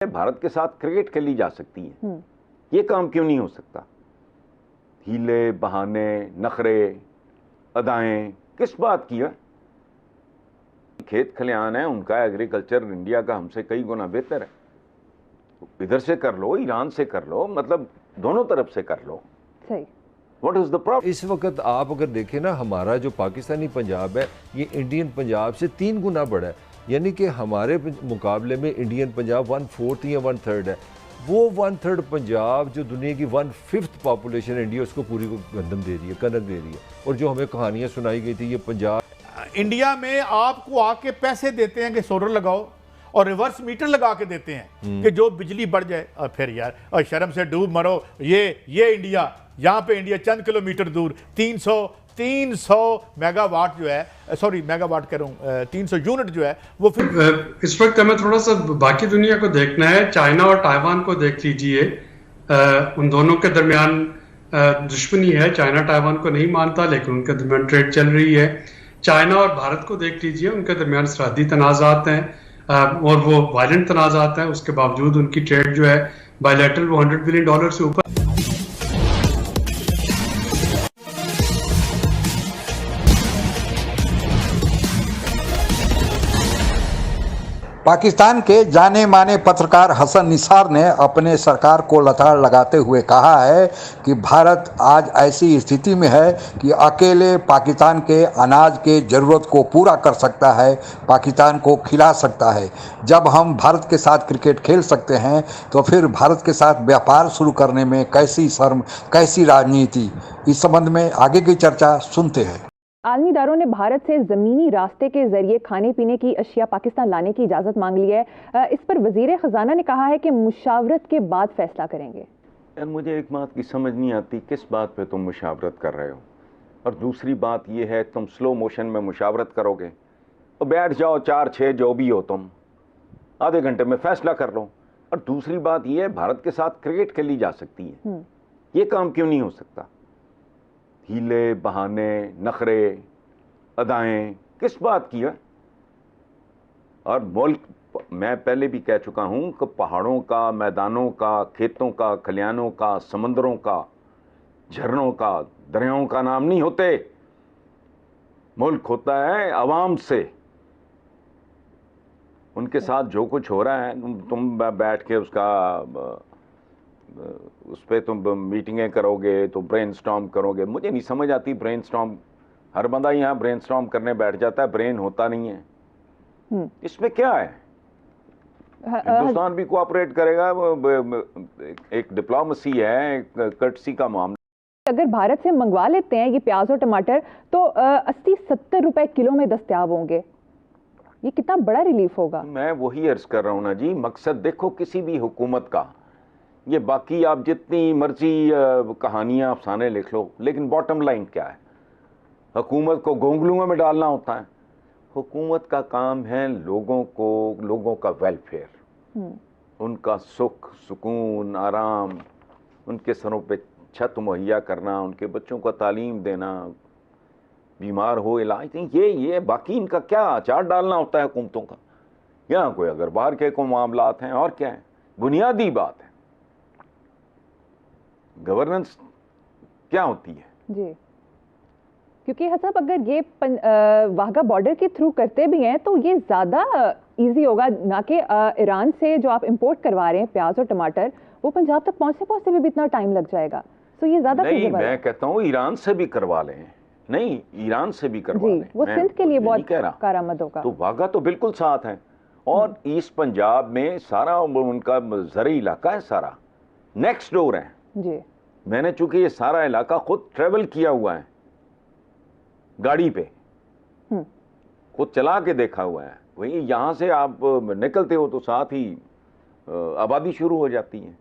भारत के साथ क्रिकेट खेली जा सकती है, ये काम क्यों नहीं हो सकता? हीले, बहाने, नखरे, अदाएं किस बात की है? खेत खलियान है उनका, एग्रीकल्चर इंडिया का हमसे कई गुना बेहतर है। इधर से कर लो, ईरान से कर लो, मतलब दोनों तरफ से कर लो। सही। What is the problem? इस वक्त आप अगर देखें ना, हमारा जो पाकिस्तानी पंजाब है ये इंडियन पंजाब से 3 गुना बड़ा है। यानी कि हमारे मुकाबले में इंडियन पंजाब 1/4 या 1/3 है। वो 1/3 पंजाब जो दुनिया की 1/5 पॉपुलेशन इंडिया उसको पूरी को गंदम दे रही है, कनक दे रही है। और जो हमें कहानियाँ सुनाई गई थी ये पंजाब इंडिया में आपको आके पैसे देते हैं कि सोलर लगाओ और रिवर्स मीटर लगा के देते हैं कि जो बिजली बढ़ जाए। और फिर यार और शर्म से डूब मरो। ये इंडिया, यहाँ पे इंडिया चंद किलोमीटर दूर 300 मेगावाट जो है, सॉरी मेगावाट कह रहा हूँ, 300 यूनिट जो है वो फिर इस वक्त हमें थोड़ा सा बाकी दुनिया को देखना है। चाइना और ताइवान को देख लीजिए, उन दोनों के दरमियान दुश्मनी है। चाइना ताइवान को नहीं मानता लेकिन उनके दरमियान ट्रेड चल रही है। चाइना और भारत को देख लीजिए, उनके दरमियान सरहदी तनाज़ात हैं और वो वायलेंट तनाज़ात हैं। उसके बावजूद उनकी ट्रेड जो है बायलैटरल वो $100 बिलियन से ऊपर। पाकिस्तान के जाने माने पत्रकार हसन निसार ने अपने सरकार को लताड़ लगाते हुए कहा है कि भारत आज ऐसी स्थिति में है कि अकेले पाकिस्तान के अनाज के ज़रूरत को पूरा कर सकता है, पाकिस्तान को खिला सकता है। जब हम भारत के साथ क्रिकेट खेल सकते हैं तो फिर भारत के साथ व्यापार शुरू करने में कैसी शर्म, कैसी राजनीति। इस संबंध में आगे की चर्चा सुनते हैं। आलमी इदारों ने भारत से ज़मीनी रास्ते के जरिए खाने पीने की अशिया पाकिस्तान लाने की इजाज़त मांग ली है। इस पर वज़ीर ख़जाना ने कहा है कि मुशावरत के बाद फैसला करेंगे। यार मुझे एक बात की समझ नहीं आती, किस बात पे तुम मुशावरत कर रहे हो? और दूसरी बात ये है तुम स्लो मोशन में मुशावरत करोगे तो बैठ जाओ, 4-6 जो भी हो तुम आधे घंटे में फैसला कर लो। और दूसरी बात ये है भारत के साथ क्रिकेट खेली जा सकती है, ये काम क्यों नहीं हो सकता? हीले, बहाने, नखरे, अदाएं किस बात की है? और मुल्क, मैं पहले भी कह चुका हूं कि पहाड़ों का, मैदानों का, खेतों का, खलियानों का, समंदरों का, झरनों का, दरियाओं का नाम नहीं होते। मुल्क होता है अवाम से। उनके साथ जो कुछ हो रहा है तुम बैठ के उसका उस पर तुम मीटिंगें करोगे तो ब्रेनस्टॉर्म करोगे। मुझे नहीं समझ आती ब्रेनस्टॉर्म। हर बंदा यहाँ ब्रेनस्टॉर्म करने बैठ जाता है, ब्रेन होता नहीं है। इसमें क्या है? हिंदुस्तान भी कोऑपरेट करेगा, एक डिप्लोमेसी है, एक कर्टसी का मामला। अगर भारत से मंगवा लेते हैं ये प्याज और टमाटर तो 80-70 रुपए किलो में दस्तयाब होंगे। ये कितना बड़ा रिलीफ होगा। मैं वही अर्ज कर रहा हूँ ना जी, मकसद देखो किसी भी हुकूमत का, ये बाकी आप जितनी मर्जी कहानियां अफसाने लिख लो, लेकिन बॉटम लाइन क्या है? हुकूमत को गोंगलुओं में डालना होता है। हुकूमत का काम है लोगों का वेलफेयर, उनका सुख, सुकून, आराम, उनके सरों पे छत मुहैया करना, उनके बच्चों को तालीम देना, बीमार हो इलाज नहीं। ये बाकी इनका क्या अचार डालना होता है हुकूमतों का? यहाँ कोई अगर बाहर के कोई मामलात हैं और क्या है, बुनियादी बात है गवर्नेंस क्या होती है जी। क्योंकि हसब अगर ये वाघा बॉर्डर के थ्रू करते भी हैं तो ये ज़्यादा इजी होगा, ना कि ईरान से जो आप इंपोर्ट करवा रहे हैं प्याज और टमाटर, वो पंजाब तक पहुंचते भी इतना टाइम लग जाएगा। तो ये ज़्यादा नहीं, मैं कहता हूँ ईरान से भी करवा लें। नहीं, ईरान से भी करवा लें, वो सिंध के लिए बहुत कारआमद होगा। तो वाघा तो बिल्कुल साथ है। और ईस्ट पंजाब में सारा उनका ज़रई इलाका है, सारा नेक्स्ट डोर है जी। मैंने चूंकि ये सारा इलाका खुद ट्रेवल किया हुआ है, गाड़ी पे खुद चला के देखा हुआ है। वही यहाँ से आप निकलते हो तो साथ ही आबादी शुरू हो जाती है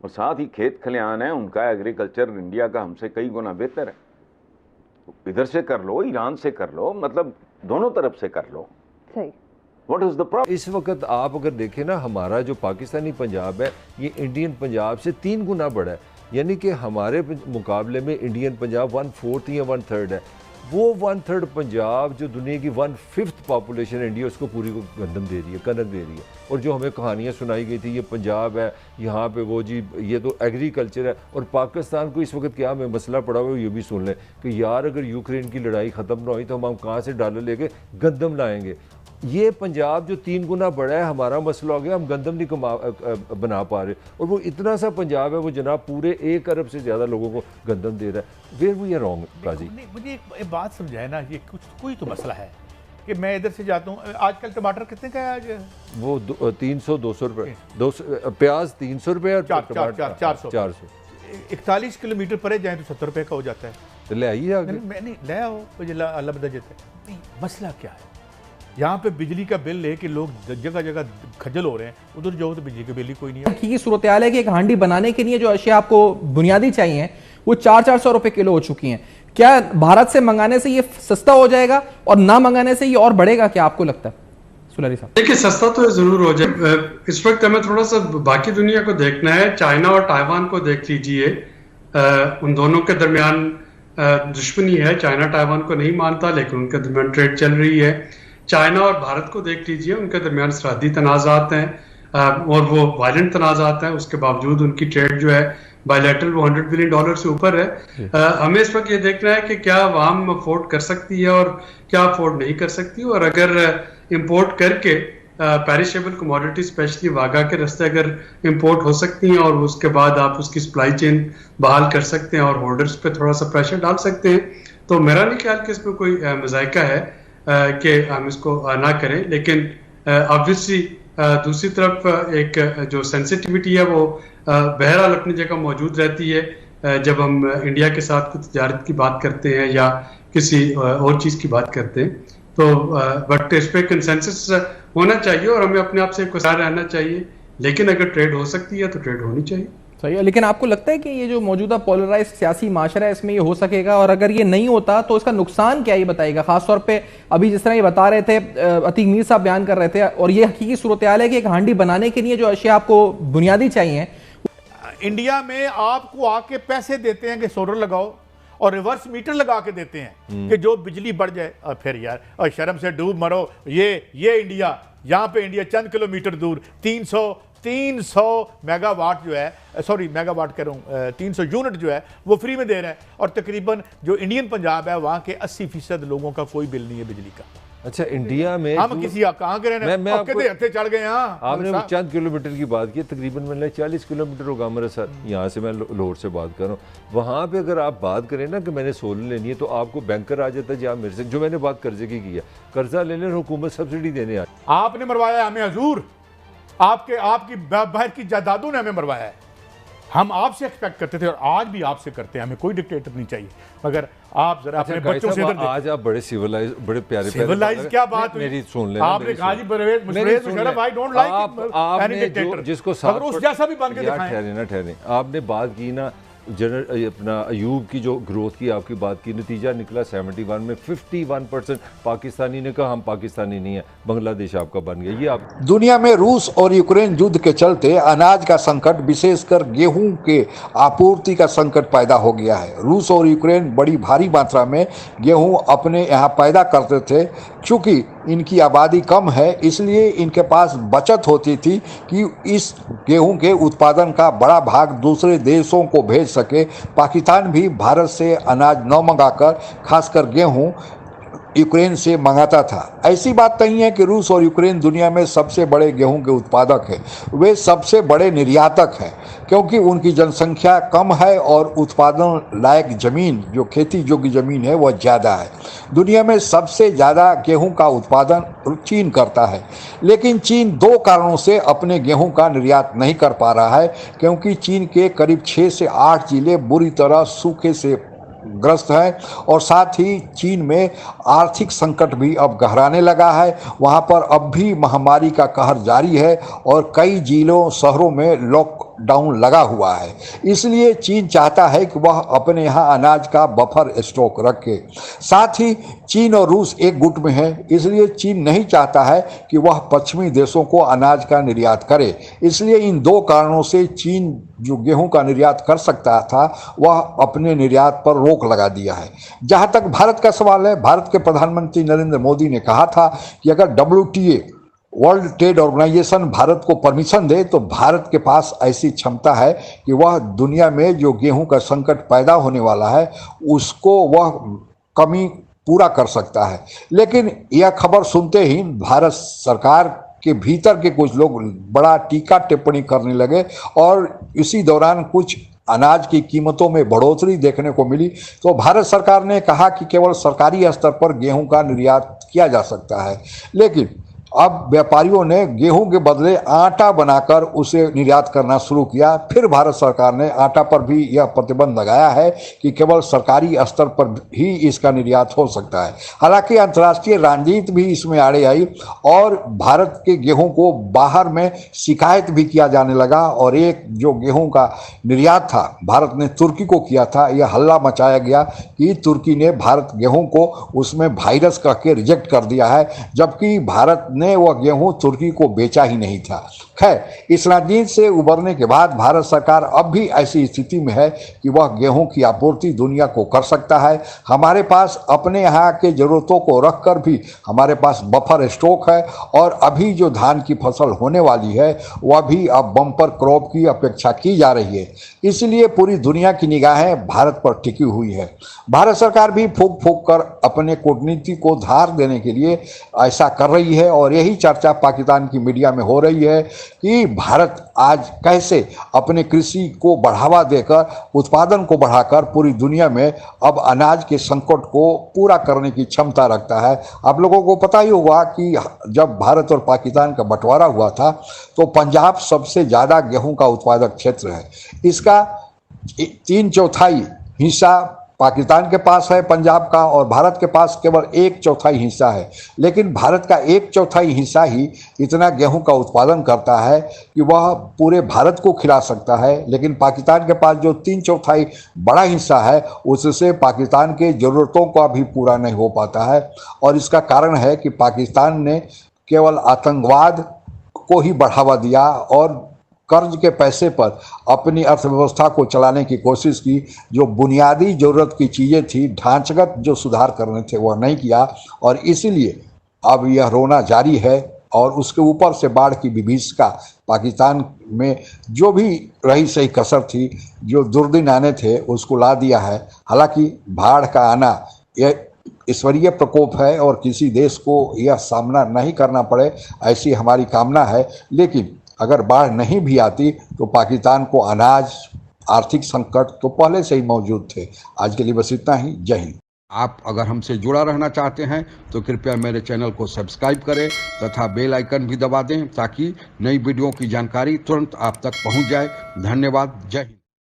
और साथ ही खेत खलियान है उनका, एग्रीकल्चर इंडिया का हमसे कई गुना बेहतर है। इधर से कर लो, ईरान से कर लो, मतलब दोनों तरफ से कर लो। सही। What is the problem? इस वक्त आप अगर देखें ना, हमारा जो पाकिस्तानी पंजाब है ये इंडियन पंजाब से 3 गुना बड़ा है। यानी कि हमारे मुकाबले में इंडियन पंजाब 1/4 या 1/3 है। वो 1/3 पंजाब जो दुनिया की 1/5 पॉपुलेशन इंडिया उसको पूरी को गंदम दे रही है, कनक दे रही है। और जो हमें कहानियाँ सुनाई गई थी ये पंजाब है, यहाँ पे वो जी ये तो एग्रीकल्चर है। और पाकिस्तान को इस वक्त क्या हमें मसला पड़ा हुआ है ये भी सुन लें कि यार अगर यूक्रेन की लड़ाई ख़त्म ना हुई तो हम कहाँ से डॉलर लेके गंदम लाएंगे। ये पंजाब जो 3 गुना बड़ा है, हमारा मसला हो गया, हम गंदम नहीं बना पा रहे। और वो इतना सा पंजाब है वो जनाब पूरे 1 अरब से ज़्यादा लोगों को गंदम दे रहा है। वेयर वी आर रॉन्ग काजी। मुझे एक बात समझाए ना, ये कोई तो मसला है कि मैं इधर से जाता हूँ। आजकल टमाटर कितने का है आज? वो 300-200 रुपये, 200 प्याज 300 रुपये और 400। 41 किलोमीटर परे जाए तो 70 रुपये का हो जाता है। तो ले आइए आगे। मैं नहीं ले आओ, मुझे अल्लाह बदा देता है। मसला क्या है? यहाँ पे बिजली का बिल लेके लोग जगह जगह खजल हो रहे हैं, उधर जाओ तो बिजली का बिल ही कोई नहीं है। की सूरत हाल है कि एक हांडी बनाने के लिए जो अशिया आपको बुनियादी चाहिए वो 400-400 रुपए किलो हो चुकी हैं। क्या भारत से मंगाने से ये सस्ता हो जाएगा और ना मंगाने से ये और बढ़ेगा? क्या आपको लगता है सुलरी साहब? देखिए सस्ता तो जरूर हो जाए। इस वक्त हमें थोड़ा सा बाकी दुनिया को देखना है। चाइना और ताइवान को देख लीजिए, उन दोनों के दरमियान दुश्मनी है। चाइना ताइवान को नहीं मानता लेकिन उनके दरमियान ट्रेड चल रही है। चाइना और भारत को देख लीजिए, उनके दरमियान सरहदी तनाज़ात हैं और वो वायलेंट तनाज़ात हैं। उसके बावजूद उनकी ट्रेड जो है बायलैटरल वो $100 बिलियन से ऊपर है। हमें इस वक्त ये देखना है कि क्या अवाम अफोर्ड कर सकती है और क्या अफोर्ड नहीं कर सकती। और अगर इंपोर्ट करके पेरिशेबल कमोडिटी स्पेशली वागा के रास्ते अगर इंपोर्ट हो सकती हैं और उसके बाद आप उसकी सप्लाई चेन बहाल कर सकते हैं और होल्डर्स पे थोड़ा सा प्रेशर डाल सकते हैं, तो मेरा नहीं ख्याल कि इसमें कोई मज़ायका है कि हम इसको ना करें। लेकिन ऑब्वियसली दूसरी तरफ एक जो सेंसिटिविटी है वो बहरहाल अपनी जगह मौजूद रहती है जब हम इंडिया के साथ कुछ तजारत की बात करते हैं या किसी और चीज़ की बात करते हैं। तो बट इस पर कंसेंसस होना चाहिए और हमें अपने आप से गुस्सा रहना चाहिए। लेकिन अगर ट्रेड हो सकती है तो ट्रेड होनी चाहिए। सही है, लेकिन आपको लगता है कि ये जो मौजूदा पोलराइज सियासी माशरा है इसमें ये हो सकेगा? और अगर ये नहीं होता तो इसका नुकसान क्या ये बताएगा? खासतौर पे अभी जिस तरह ये बता रहे थे, अतीक मीर साहब बयान कर रहे थे, और ये हकीकी सूरत हाल है कि एक हांडी बनाने के लिए जो अशिया आपको बुनियादी चाहिए। इंडिया में आपको आके पैसे देते हैं कि सोलर लगाओ और रिवर्स मीटर लगा के देते हैं कि जो बिजली बढ़ जाए। और फिर यार और शर्म से डूब मरो। ये इंडिया, यहाँ पे इंडिया चंद किलोमीटर दूर 300 मेगावाट जो है, सॉरी मेगावाट कह रहा हूँ, 300 यूनिट जो है वो फ्री में दे रहा है। और तकरीबन जो इंडियन पंजाब है वहाँ के 80% लोगों का कोई बिल नहीं है बिजली का। अच्छा, इंडिया में हम किसी कहाँ के रहने, मैं आपको हत्थे चढ़ गए। आपने चंद किलोमीटर की बात की, तकरीबन मैंने 40 किलोमीटर होगा मेरे साथ। यहाँ से मैं लाहौर से बात कर रहा हूँ। वहाँ पे अगर आप बात करें ना कि मैंने सोलर लेनी है तो आपको बैंकर आ जाता है जहाँ मेरे से, जो मैंने बात कर्जे की है, कर्जा ले लें, हुकूमत सब्सिडी देने आ। आपने मरवाया हमें हजूर, आपकी बाहर की जायदादों ने हमें मरवाया है। हम आपसे एक्सपेक्ट करते थे और आज भी आपसे करते हैं, हमें कोई डिक्टेटर नहीं चाहिए। मगर आप जरा अपने बच्चों से आज आप बड़े सिविलाइज, बड़े प्यारे सिविलाइज क्या बात हुई? मेरी सुन लेना, आपने कहा जी Musharraf, I don't like any dictator, जिसको मगर उस जैसा भी बन के दिखाएं। ठहरे आपने बात की ना जनरल अपना अयूब की जो ग्रोथ की आपकी बात की, नतीजा निकला 71 में 51% पाकिस्तानी ने कहा हम पाकिस्तानी नहीं है, बांग्लादेश आपका बन गया। ये आप दुनिया में रूस और यूक्रेन युद्ध के चलते अनाज का संकट, विशेषकर गेहूं के आपूर्ति का संकट पैदा हो गया है। रूस और यूक्रेन बड़ी भारी मात्रा में गेहूं अपने यहाँ पैदा करते थे। चूंकि इनकी आबादी कम है इसलिए इनके पास बचत होती थी कि इस गेहूं के उत्पादन का बड़ा भाग दूसरे देशों को भेज सके। पाकिस्तान भी भारत से अनाज न मंगाकर खासकर गेहूं यूक्रेन से मंगाता था। ऐसी बात नहीं है कि रूस और यूक्रेन दुनिया में सबसे बड़े गेहूं के उत्पादक हैं, वे सबसे बड़े निर्यातक हैं क्योंकि उनकी जनसंख्या कम है और उत्पादन लायक ज़मीन, जो खेती योग्य ज़मीन है, वह ज़्यादा है। दुनिया में सबसे ज़्यादा गेहूं का उत्पादन चीन करता है, लेकिन चीन 2 कारणों से अपने गेहूं का निर्यात नहीं कर पा रहा है, क्योंकि चीन के करीब 6 से 8 जिले बुरी तरह सूखे से ग्रस्त है और साथ ही चीन में आर्थिक संकट भी अब गहराने लगा है। वहां पर अब भी महामारी का कहर जारी है और कई जिलों शहरों में लॉकडाउन लगा हुआ है। इसलिए चीन चाहता है कि वह अपने यहाँ अनाज का बफर स्टॉक रखे। साथ ही चीन और रूस एक गुट में है, इसलिए चीन नहीं चाहता है कि वह पश्चिमी देशों को अनाज का निर्यात करे। इसलिए इन दो कारणों से चीन जो गेहूं का निर्यात कर सकता था वह अपने निर्यात पर रोक लगा दिया है। जहां तक भारत का सवाल है, भारत के प्रधानमंत्री नरेंद्र मोदी ने कहा था कि अगर WTA world trade organisation Bharat को परमिशन दे तो भारत के पास ऐसी क्षमता है कि वह दुनिया में जो गेहूं का संकट पैदा होने वाला है उसको वह कमी पूरा कर सकता है। लेकिन यह खबर सुनते ही भारत सरकार के भीतर के कुछ लोग बड़ा टीका टिप्पणी करने लगे और इसी दौरान कुछ अनाज की कीमतों में बढ़ोतरी देखने को मिली। तो भारत सरकार ने कहा कि केवल सरकारी स्तर पर गेहूं का निर्यात किया जा सकता है, लेकिन अब व्यापारियों ने गेहूं के बदले आटा बनाकर उसे निर्यात करना शुरू किया। फिर भारत सरकार ने आटा पर भी यह प्रतिबंध लगाया है कि केवल सरकारी स्तर पर ही इसका निर्यात हो सकता है। हालांकि अंतर्राष्ट्रीय राजनीति भी इसमें आड़े आई और भारत के गेहूं को बाहर में शिकायत भी किया जाने लगा और एक जो गेहूं का निर्यात था भारत ने तुर्की को किया था, यह हल्ला मचाया गया कि तुर्की ने भारत गेहूं को उसमें वायरस कह के रिजेक्ट कर दिया है, जबकि भारत ने वह गेहूं तुर्की को बेचा ही नहीं था। खैर, इस राजनीति से उबरने के बाद भारत सरकार अब भी ऐसी स्थिति में है कि वह गेहूं की आपूर्ति दुनिया को कर सकता है। हमारे पास अपने यहाँ के जरूरतों को रखकर भी हमारे पास बफर स्टॉक है और अभी जो धान की फसल होने वाली है वह भी अब बम्पर क्रॉप की अपेक्षा की जा रही है। इसलिए पूरी दुनिया की निगाहें भारत पर टिकी हुई है। भारत सरकार भी फूंक फूंक कर अपने कूटनीति को धार देने के लिए ऐसा कर रही है और यही चर्चा पाकिस्तान की मीडिया में हो रही है कि भारत आज कैसे अपने कृषि को बढ़ावा देकर उत्पादन को बढ़ाकर पूरी दुनिया में अब अनाज के संकट को पूरा करने की क्षमता रखता है। आप लोगों को पता ही होगा कि जब भारत और पाकिस्तान का बंटवारा हुआ था तो पंजाब सबसे ज़्यादा गेहूं का उत्पादक क्षेत्र है। इसका 3/4 हिस्सा पाकिस्तान के पास है पंजाब का और भारत के पास केवल 1/4 हिस्सा है। लेकिन भारत का 1/4 हिस्सा ही इतना गेहूं का उत्पादन करता है कि वह पूरे भारत को खिला सकता है। लेकिन पाकिस्तान के पास जो 3/4 बड़ा हिस्सा है उससे पाकिस्तान के ज़रूरतों का भी पूरा नहीं हो पाता है और इसका कारण है कि पाकिस्तान ने केवल आतंकवाद को ही बढ़ावा दिया और कर्ज के पैसे पर अपनी अर्थव्यवस्था को चलाने की कोशिश की। जो बुनियादी ज़रूरत की चीज़ें थी, ढांचागत जो सुधार करने थे वह नहीं किया और इसीलिए अब यह रोना जारी है। और उसके ऊपर से बाढ़ की विभीषिका पाकिस्तान में जो भी रही सही कसर थी, जो दुर्दिन आने थे उसको ला दिया है। हालांकि बाढ़ का आना यह ईश्वरीय प्रकोप है और किसी देश को यह सामना नहीं करना पड़े ऐसी हमारी कामना है। लेकिन अगर बाढ़ नहीं भी आती तो पाकिस्तान को अनाज, आर्थिक संकट तो पहले से ही मौजूद थे। आज के लिए बस इतना ही। जय हिंद। आप अगर हमसे जुड़ा रहना चाहते हैं तो कृपया मेरे चैनल को सब्सक्राइब करें तथा बेल आइकन भी दबा दें ताकि नई वीडियो की जानकारी तुरंत आप तक पहुंच जाए। धन्यवाद। जय हिंद।